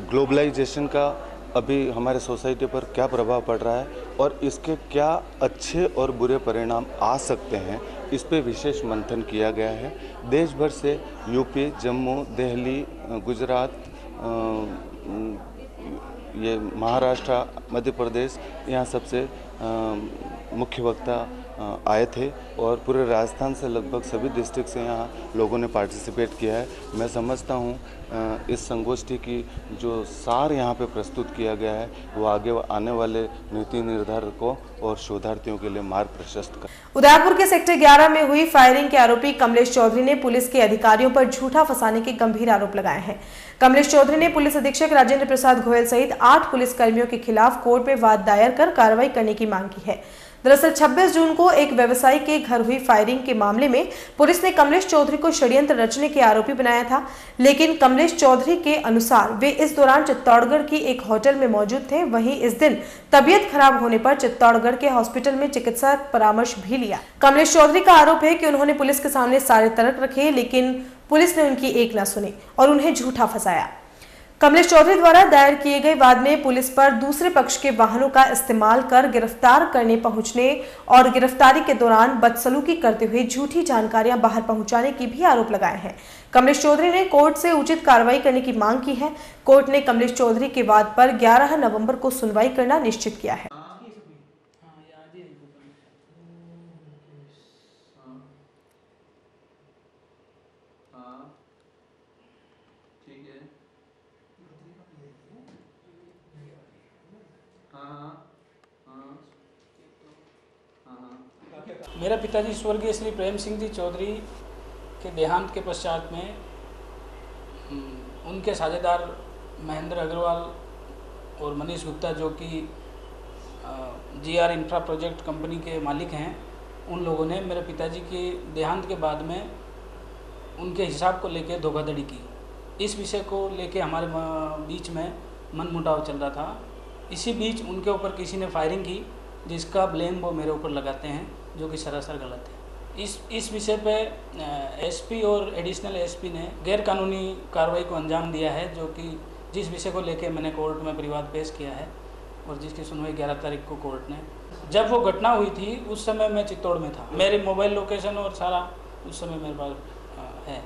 ग्लोबलाइजेशन का अभी हमारे सोसाइटी पर क्या प्रभाव पड़ रहा है और इसके क्या अच्छे और बुरे परिणाम आ सकते हैं, इस पे विशेष मंथन किया गया है। देश भर से यूपी, जम्मू, दिल्ली, गुजरात, ये महाराष्ट्र, मध्य प्रदेश, यहाँ सबसे मुख्य वक्ता आए थे और पूरे राजस्थान से लगभग सभी डिस्ट्रिक्ट से यहाँ लोगों ने पार्टिसिपेट किया है। मैं समझता हूँ इस संगोष्ठी की जो सार यहाँ पे प्रस्तुत किया गया है वो आगे आने वाले नीति निर्धारकों और शोधार्थियों के लिए मार्ग प्रशस्त कर। उदयपुर के सेक्टर 11 में हुई फायरिंग के आरोपी कमलेश चौधरी ने पुलिस के अधिकारियों पर झूठा फंसाने के गंभीर आरोप लगाए हैं। कमलेश चौधरी ने पुलिस अधीक्षक राजेंद्र प्रसाद गोयल सहित 8 पुलिसकर्मियों के खिलाफ कोर्ट में वाद दायर कर कार्रवाई करने की मांग की है। दरअसल 26 जून को एक व्यवसायी के घर हुई फायरिंग के मामले में पुलिस ने कमलेश चौधरी को षड्यंत्र रचने के आरोपी बनाया था, लेकिन कमलेश चौधरी के अनुसार वे इस दौरान चित्तौड़गढ़ की एक होटल में मौजूद थे। वहीं इस दिन तबीयत खराब होने पर चित्तौड़गढ़ के हॉस्पिटल में चिकित्सा परामर्श भी लिया। कमलेश चौधरी का आरोप है कि उन्होंने पुलिस के सामने सारे तर्क रखे, लेकिन पुलिस ने उनकी एक न सुनी और उन्हें झूठा फंसाया। कमलेश चौधरी द्वारा दायर किए गए वाद में पुलिस पर दूसरे पक्ष के वाहनों का इस्तेमाल कर गिरफ्तार करने पहुंचने और गिरफ्तारी के दौरान बदसलूकी करते हुए झूठी जानकारियां बाहर पहुंचाने की भी आरोप लगाए हैं। कमलेश चौधरी ने कोर्ट से उचित कार्रवाई करने की मांग की है। कोर्ट ने कमलेश चौधरी के वाद पर 11 नवंबर को सुनवाई करना निश्चित किया है। मेरा पिताजी स्वर्गीय श्री प्रेम सिंह जी चौधरी के देहांत के पश्चात में उनके साझेदार महेंद्र अग्रवाल और मनीष गुप्ता, जो कि GR इंफ्रा प्रोजेक्ट कंपनी के मालिक हैं, उन लोगों ने मेरे पिताजी के देहांत के बाद में उनके हिसाब को लेकर धोखाधड़ी की। इस विषय को लेकर हमारे बीच में मनमुटाव चल रहा था। इसी बीच उनके ऊपर किसी ने फायरिंग की, जिसका ब्लेम वो मेरे ऊपर लगाते हैं, जो कि सरासर गलत है। इस विषय पे SP और एडिशनल SP ने गैर कानूनी कार्रवाई को अंजाम दिया है, जो कि जिस विषय को लेकर मैंने कोर्ट में परिवाद पेश किया है और जिसकी सुनवाई 11 तारीख को कोर्ट ने। जब वो घटना हुई थी उस समय मैं चित्तौड़ में था। मेरे मोबाइल लोकेशन और सारा उस समय मेरे पास है,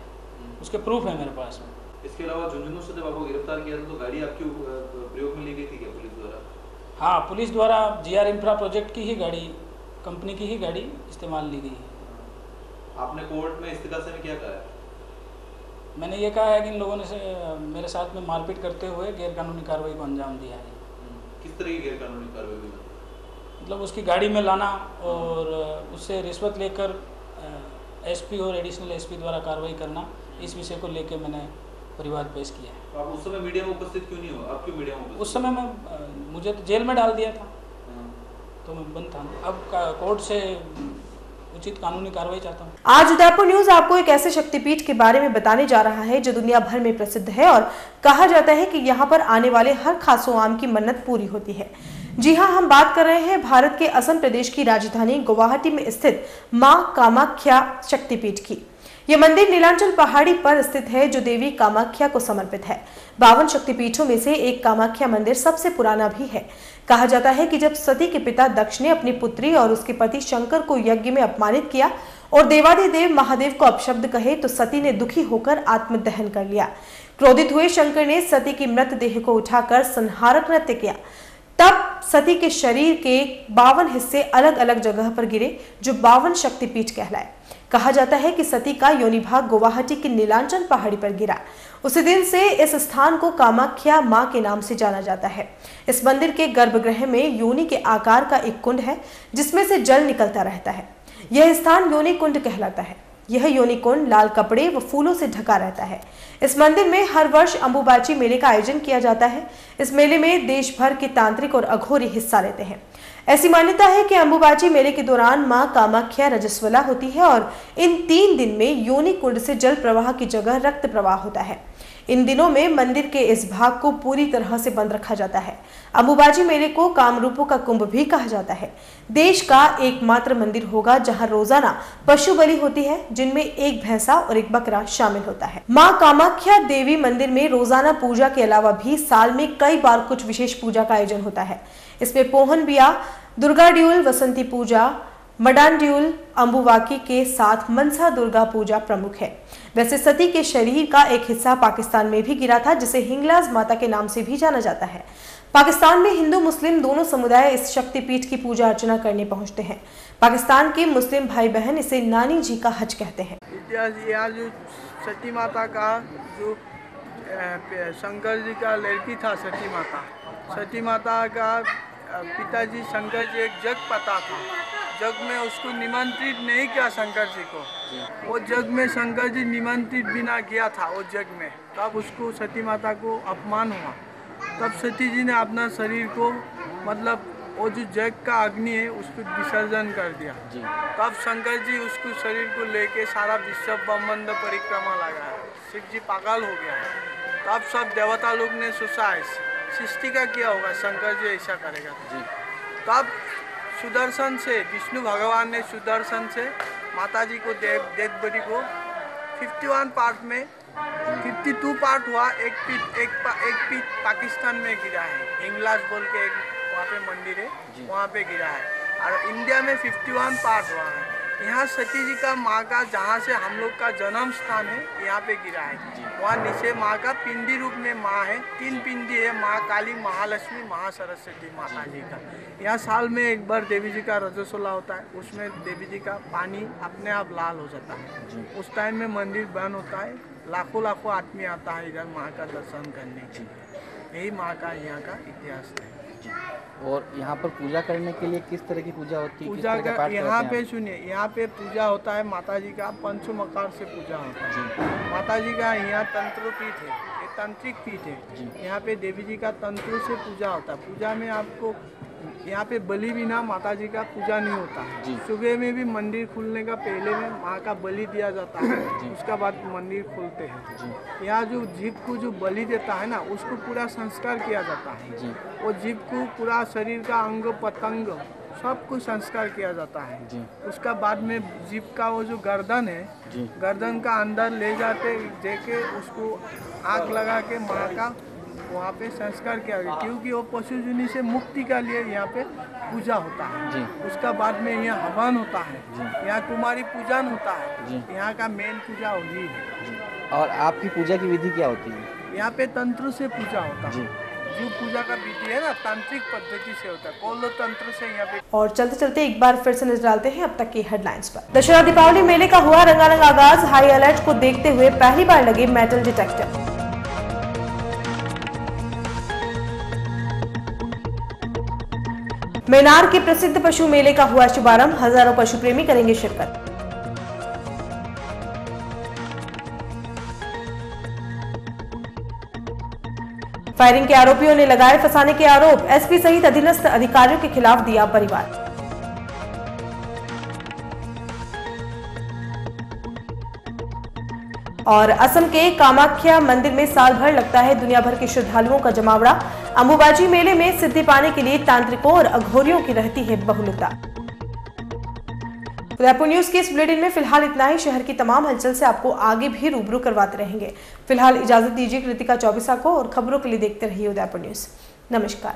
उसके प्रूफ है मेरे पास में। इसके अलावा झुंझुनू से जब आपको गिरफ्तार किया था तो गाड़ी आपकी प्रयोग में ली गई थी क्या पुलिस द्वारा? हाँ, पुलिस द्वारा GR इंफ्रा प्रोजेक्ट की ही गाड़ी कंपनी की ही गाड़ी इस्तेमाल ली गई है। आपने कोर्ट में इस्तीफा में क्या कहा है? मैंने ये कहा है कि इन लोगों ने मेरे साथ में मारपीट करते हुए गैरकानूनी कार्रवाई को अंजाम दिया है। किस तरह की गैरकानूनी कार्रवाई हुई? मतलब उसकी गाड़ी में लाना और उससे रिश्वत लेकर एसपी और एडिशनल एसपी द्वारा कार्रवाई करना, इस विषय को लेकर मैंने परिवाद पेश किया है। तो आप उस समय मीडिया में उपस्थित क्यों नहीं हो? आप क्यों मीडिया में उपस्थित? उस समय मुझे तो जेल में डाल दिया था, तो मैं बंद था। अब कोर्ट से उचित कानूनी कार्रवाई चाहता हूँ। आज उदयपुर न्यूज आपको एक ऐसे शक्तिपीठ के बारे में बताने जा रहा है जो दुनिया भर में प्रसिद्ध है और कहा जाता है कि यहाँ पर आने वाले हर खासो आम की मन्नत पूरी होती है। जी हाँ, हम बात कर रहे हैं भारत के असम प्रदेश की राजधानी गुवाहाटी में स्थित मां कामाख्या शक्तिपीठ की। यह मंदिर नीलांचल पहाड़ी पर स्थित है जो देवी कामाख्या को समर्पित है। 52 शक्तिपीठों में से एक कामाख्या मंदिर सबसे पुराना भी है। कहा जाता है कि जब सती के पिता दक्ष ने अपनी पुत्री और उसके पति शंकर को यज्ञ में अपमानित किया और देवादिदेव महादेव को अपशब्द कहे तो सती ने दुखी होकर आत्मदहन कर लिया। क्रोधित हुए शंकर ने सती की मृतदेह को उठाकर संहारक नृत्य किया। तब सती के शरीर के 52 हिस्से अलग अलग जगह पर गिरे जो 52 शक्तिपीठ कहलाए। कहा जाता है कि सती का योनि भाग गुवाहाटी की नीलांचल पहाड़ी पर गिरा। उसी दिन से इस स्थान को कामाख्या मां के नाम से जाना जाता है। इस मंदिर के गर्भगृह में योनि के आकार का एक कुंड है जिसमें से जल निकलता रहता है। यह स्थान योनि कुंड कहलाता है। यह योनि कुंड लाल कपड़े व फूलों से ढका रहता है। इस मंदिर में हर वर्ष अंबुबाची मेले का आयोजन किया जाता है। इस मेले में देश भर के तांत्रिक और अघोरी हिस्सा लेते हैं। ऐसी मान्यता है कि अंबुबाची मेले के दौरान मां कामाख्या रजस्वला होती है और इन 3 दिन में योनि कुंड से जल प्रवाह की जगह रक्त प्रवाह होता है। इन दिनों में मंदिर के इस भाग को पूरी तरह से बंद रखा जाता है। अंबुबाची मेले को कामरूपों का कुंभ भी कहा जाता है। देश का एकमात्र मंदिर होगा जहां रोजाना पशु बलि होती है, जिनमें एक भैंसा और एक बकरा शामिल होता है। मां कामाख्या देवी मंदिर में रोजाना पूजा के अलावा भी साल में कई बार कुछ विशेष पूजा का आयोजन होता है। इसमें पोहन बिया, दुर्गा ड्यूल, वसंती पूजा, मडान ड्यूल, अंबुवाकी के साथ मनसा दुर्गा पूजा प्रमुख है। वैसे सती के शरीर का एक हिस्सा पाकिस्तान में भी गिरा था जिसे हिंगलाज माता के नाम से भी जाना जाता है। पाकिस्तान में हिंदू मुस्लिम दोनों समुदाय इस शक्तिपीठ की पूजा अर्चना करने पहुंचते हैं। पाकिस्तान के मुस्लिम भाई बहन इसे नानी जी का हज कहते हैं। यहाँ जो सती माता का जो शंकर जी का लड़की था, सती माता का पिताजी शंकर जी एक जग पता था। जग में उसको निमंत्रित नहीं किया शंकर जी को। वो जग में शंकर जी निमंत्रित बिना गया था वो जग में। तब उसको सती माता को अपमान हुआ। तब सती जी ने अपना शरीर को मतलब वो जो जग का अग्नि है उसको विसर्जन कर दिया। तब शंकर जी उसको शरीर को लेके सारा विश्व ब्रह्मांड परिक्रमा लगाया। शिव जी पागल हो गया। तब सब देवता लोग ने सोचा सृष्टि का क्या होगा, शंकर जी ऐसा करेगा। तब सुदर्शन से विष्णु भगवान ने सुदर्शन से माता जी को डेड बॉडी को 51 पार्ट में 52 पार्ट हुआ। एक पीठ पाकिस्तान में गिरा है, हिंगलाज बोल के एक वहाँ पे मंदिर है, वहाँ पे गिरा है। और इंडिया में 51 पार्ट हुआ है। यहाँ सती जी का माँ का जहाँ से हम लोग का जन्म स्थान है यहाँ पे गिरा है। वहाँ नीचे माँ का पिंडी रूप में माँ है। 3 पिंडी है, माँ काली, महालक्ष्मी, महासरस्वती माता जी का। यहाँ साल में एक बार देवी जी का रजस्वला होता है। उसमें देवी जी का पानी अपने आप लाल हो जाता है। उस टाइम में मंदिर बंद होता है। लाखों आदमी आता है इधर माँ का दर्शन करने के लिए। यही माँ का यहाँ का इतिहास है। और यहाँ पर पूजा करने के लिए किस तरह की पूजा होती है? पूजा का यहाँ पे सुनिए, यहाँ पे पूजा होता है माता जी का पंचमकार से पूजा होता है। माता जी का यहाँ तंत्र पीठ है, ये तांत्रिक पीठ है। यहाँ पे देवी जी का तंत्र से पूजा होता है। पूजा में आपको यहाँ पे बलि बिना माता जी का पूजा नहीं होता है। सुबह में भी मंदिर खुलने का पहले में माँ का बलि दिया जाता है, उसका बाद मंदिर खुलते हैं। यहाँ जो जीव को जो बलि देता है ना, उसको पूरा संस्कार किया जाता है। वो जीव को पूरा शरीर का अंग पतंग सब कुछ संस्कार किया जाता है। उसका बाद में जीव का वो जो गर्दन है, गर्दन का अंदर ले जाते देके उसको आग लगा के माँ का वहाँ पे संस्कार किया गया, क्योंकि वो पशु जुनी से मुक्ति के लिए यहाँ पे पूजा होता है। उसका बाद में यहाँ हवन होता है, यहाँ कुमारी पूजन होता है। यहाँ का मेन पूजा वही है। और आपकी पूजा की विधि क्या होती है? यहाँ पे तंत्र से पूजा होता है। जो पूजा का विधि है ना तांत्रिक पद्धति से होता है, कोल्लो तंत्र से यहाँ पे। और चलते चलते एक बार फिर से नजर डालते हैं अब तक की हेडलाइंस पर। दशहरा दीपावली मेले का हुआ रंगारंग आगाज, हाई अलर्ट को देखते हुए पहली बार लगे मेटल डिटेक्टर। मेनार के प्रसिद्ध पशु मेले का हुआ शुभारंभ, हजारों पशु प्रेमी करेंगे शिरकत। फायरिंग के आरोपियों ने लगाए फंसाने के आरोप, एसपी सहित अधीनस्थ अधिकारियों के खिलाफ दिया परिवार। और असम के कामाख्या मंदिर में साल भर लगता है दुनिया भर के श्रद्धालुओं का जमावड़ा। अंबुबाची मेले में सिद्धि पाने के लिए तांत्रिकों और अघोरियों की रहती है बहुलता। उदयपुर न्यूज के इस बुलेटिन में फिलहाल इतना ही। शहर की तमाम हलचल से आपको आगे भी रूबरू करवाते रहेंगे। फिलहाल इजाजत दीजिए कृतिका चौबीसा को, और खबरों के लिए देखते रहिए उदयपुर न्यूज। नमस्कार।